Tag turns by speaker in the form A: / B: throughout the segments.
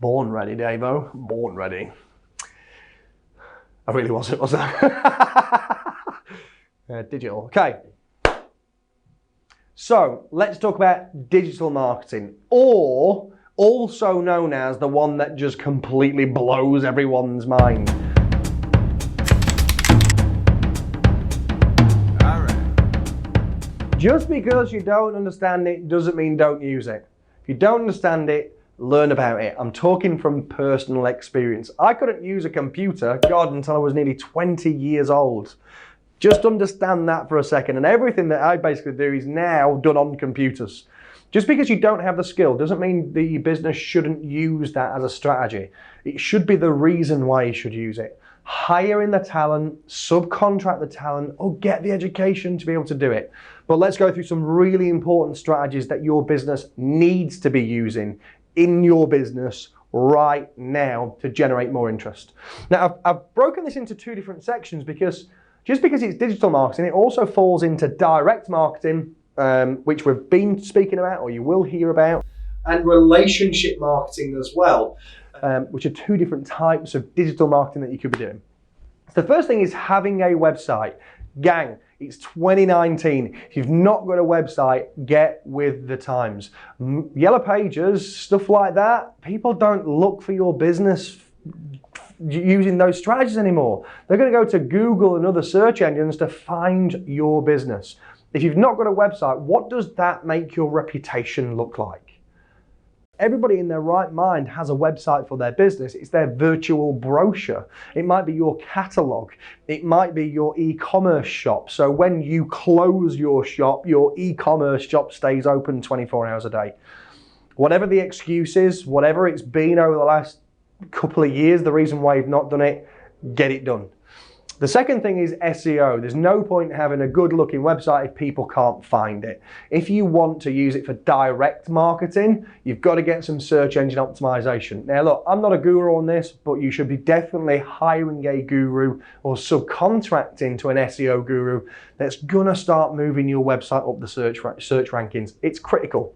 A: Born ready, Davo. Born ready. I really wasn't, was I? Digital. Okay. So let's talk about digital marketing, or also known as the one that just completely blows everyone's mind. All right. Just because you don't understand it doesn't mean don't use it. If you don't understand it, learn about it. I'm talking from personal experience. I couldn't use a computer, God, until I was nearly 20 years old. Just understand that for a second. And everything that I basically do is now done on computers. Just because you don't have the skill doesn't mean that your business shouldn't use that as a strategy. It should be the reason why you should use it. Hire in the talent, subcontract the talent, or get the education to be able to do it. But let's go through some really important strategies that your business needs to be using in your business right now to generate more interest. Now, I've broken this into two different sections because just because it's digital marketing, it also falls into direct marketing, which we've been speaking about or you will hear about, and relationship marketing as well, which are two different types of digital marketing that you could be doing. So the first thing is having a website. Gang, it's 2019. If you've not got a website, get with the times. Yellow Pages, stuff like that, people don't look for your business using those strategies anymore. They're going to go to Google and other search engines to find your business. If you've not got a website, what does that make your reputation look like? Everybody in their right mind has a website for their business. It's their virtual brochure. It might be your catalog. It might be your e-commerce shop. So when you close your shop, your e-commerce shop stays open 24 hours a day. Whatever the excuse is, whatever it's been over the last couple of years, the reason why you've not done it, get it done. The second thing is SEO. There's no point in having a good looking website if people can't find it. If you want to use it for direct marketing, you've got to get some search engine optimization. Now look, I'm not a guru on this, but you should be definitely hiring a guru or subcontracting to an SEO guru that's gonna start moving your website up the search rankings. It's critical.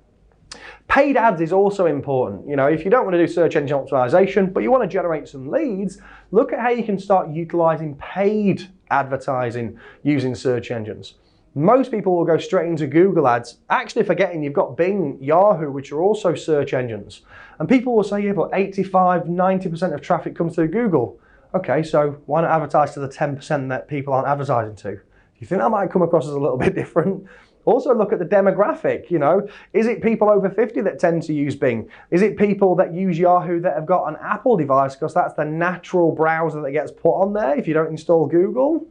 A: Paid ads is also important. You know, if you don't want to do search engine optimization, but you want to generate some leads, look at how you can start utilizing paid advertising using search engines. Most people will go straight into Google ads, actually forgetting you've got Bing, Yahoo, which are also search engines. And people will say, yeah, but 85, 90% of traffic comes through Google. Okay, so why not advertise to the 10% that people aren't advertising to? Do you think that might come across as a little bit different? Also look at the demographic, you know, is it people over 50 that tend to use Bing? Is it people that use Yahoo that have got an Apple device because that's the natural browser that gets put on there if you don't install Google?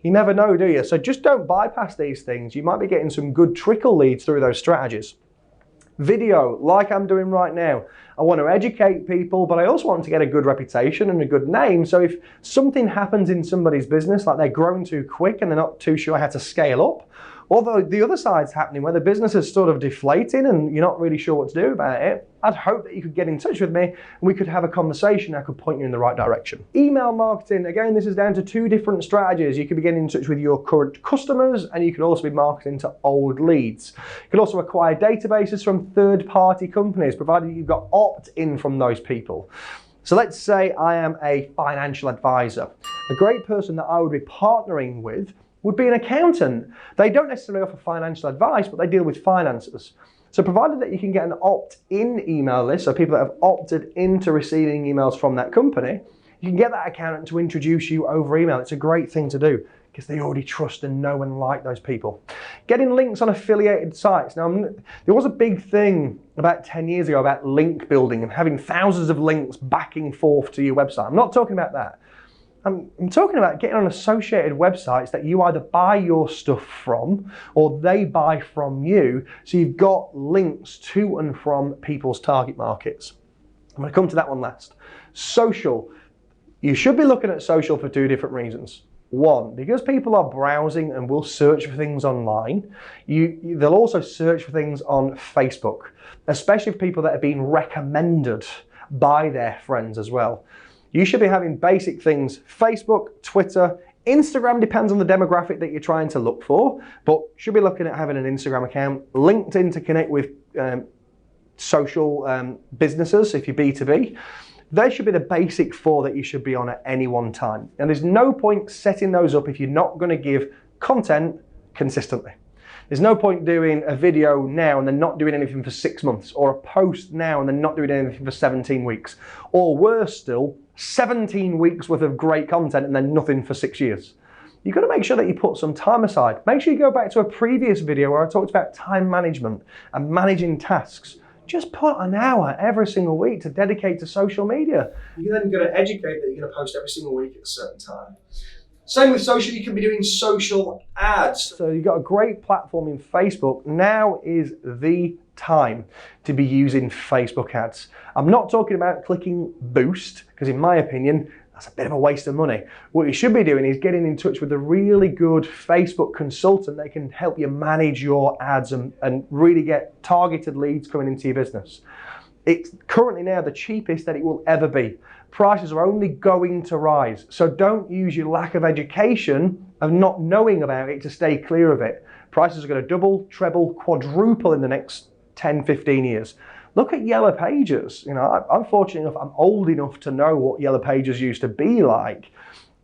A: You never know, do you? So just don't bypass these things. You might be getting some good trickle leads through those strategies. Video, like I'm doing right now. I want to educate people, but I also want to get a good reputation and a good name. So if something happens in somebody's business, like they're growing too quick and they're not too sure how to scale up, although the other side's happening where the business is sort of deflating and you're not really sure what to do about it, I'd hope that you could get in touch with me and we could have a conversation. I could point you in the right direction. Email marketing, again, this is down to two different strategies. You could be getting in touch with your current customers and you could also be marketing to old leads. You could also acquire databases from third-party companies, provided you've got opt-in from those people. So let's say I am a financial advisor. A great person that I would be partnering with would be an accountant. They don't necessarily offer financial advice, but they deal with finances. So provided that you can get an opt-in email list, so people that have opted into receiving emails from that company, you can get that accountant to introduce you over email. It's a great thing to do because they already trust and know and like those people. Getting links on affiliated sites. Now, there was a big thing about 10 years ago about link building and having thousands of links backing forth to your website. I'm not talking about that. I'm talking about getting on associated websites that you either buy your stuff from or they buy from you, so you've got links to and from people's target markets. I'm going to come to that one last. Social. You should be looking at social for two different reasons. One, because people are browsing and will search for things online, they'll also search for things on Facebook, especially for people that are being recommended by their friends as well. You should be having basic things, Facebook, Twitter, Instagram depends on the demographic that you're trying to look for, but should be looking at having an Instagram account, LinkedIn to connect with social businesses, if you're B2B, they should be the basic 4 that you should be on at any one time. And there's no point setting those up if you're not going to give content consistently. There's no point doing a video now and then not doing anything for 6 months, or a post now and then not doing anything for 17 weeks. Or worse still, 17 weeks worth of great content and then nothing for 6 years. You've got to make sure that you put some time aside. Make sure you go back to a previous video where I talked about time management and managing tasks. Just put an hour every single week to dedicate to social media. You're then going to educate that you're going to post every single week at a certain time. Same with social, you can be doing social ads. So you've got a great platform in Facebook. Now is the time to be using Facebook ads. I'm not talking about clicking boost, because in my opinion, that's a bit of a waste of money. What you should be doing is getting in touch with a really good Facebook consultant that can help you manage your ads and really get targeted leads coming into your business. It's currently now the cheapest that it will ever be. Prices are only going to rise. So don't use your lack of education of not knowing about it to stay clear of it. Prices are going to double, treble, quadruple in the next 10, 15 years. Look at Yellow Pages. You know, I'm fortunate enough, I'm old enough to know what Yellow Pages used to be like.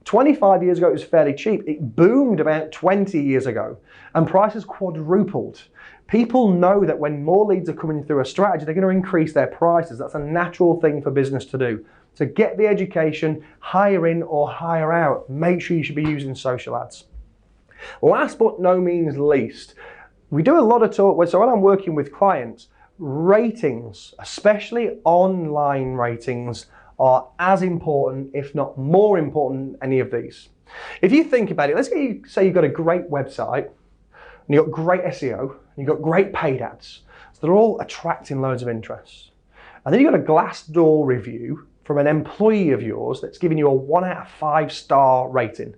A: 25 years ago, it was fairly cheap. It boomed about 20 years ago, and prices quadrupled. People know that when more leads are coming through a strategy, they're going to increase their prices. That's a natural thing for business to do. So get the education, hire in or hire out. Make sure you should be using social ads. Last but no means least, we do a lot of talk, so when I'm working with clients, ratings, especially online ratings, are as important, if not more important, than any of these. If you think about it, let's say you've got a great website, and you've got great SEO, and you've got great paid ads. So they're all attracting loads of interest. And then you've got a Glassdoor review from an employee of yours that's giving you a 1 out of 5 star rating.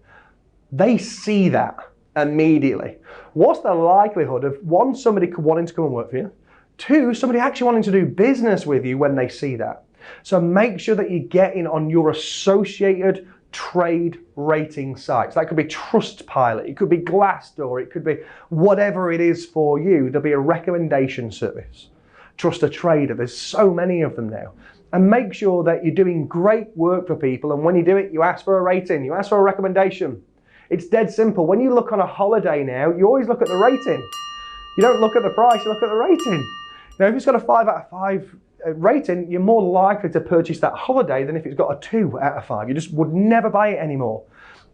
A: They see that immediately. What's the likelihood of, 1, somebody wanting to come and work for you, 2, somebody actually wanting to do business with you when they see that? So make sure that you're getting on your associated trade rating sites. That could be Trustpilot, it could be Glassdoor, it could be whatever it is for you. There'll be a recommendation service. Trust a Trader, there's so many of them now. And make sure that you're doing great work for people, and when you do it, you ask for a rating, you ask for a recommendation. It's dead simple. When you look on a holiday now, you always look at the rating. You don't look at the price, you look at the rating. Now, if it's got a 5 out of 5 rating, you're more likely to purchase that holiday than if it's got a 2 out of 5. You just would never buy it anymore.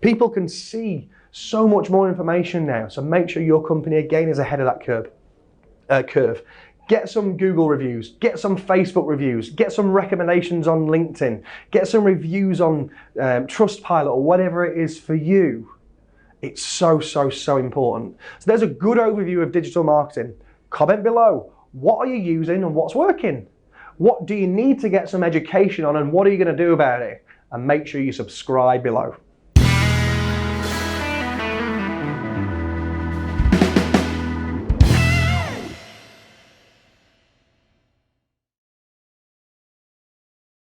A: People can see so much more information now, so make sure your company again is ahead of that curve. Get some Google reviews, get some Facebook reviews, get some recommendations on LinkedIn, get some reviews on Trustpilot or whatever it is for you. It's so, so, so important. So there's a good overview of digital marketing. Comment below. What are you using and what's working? What do you need to get some education on, and what are you going to do about it? And make sure you subscribe below.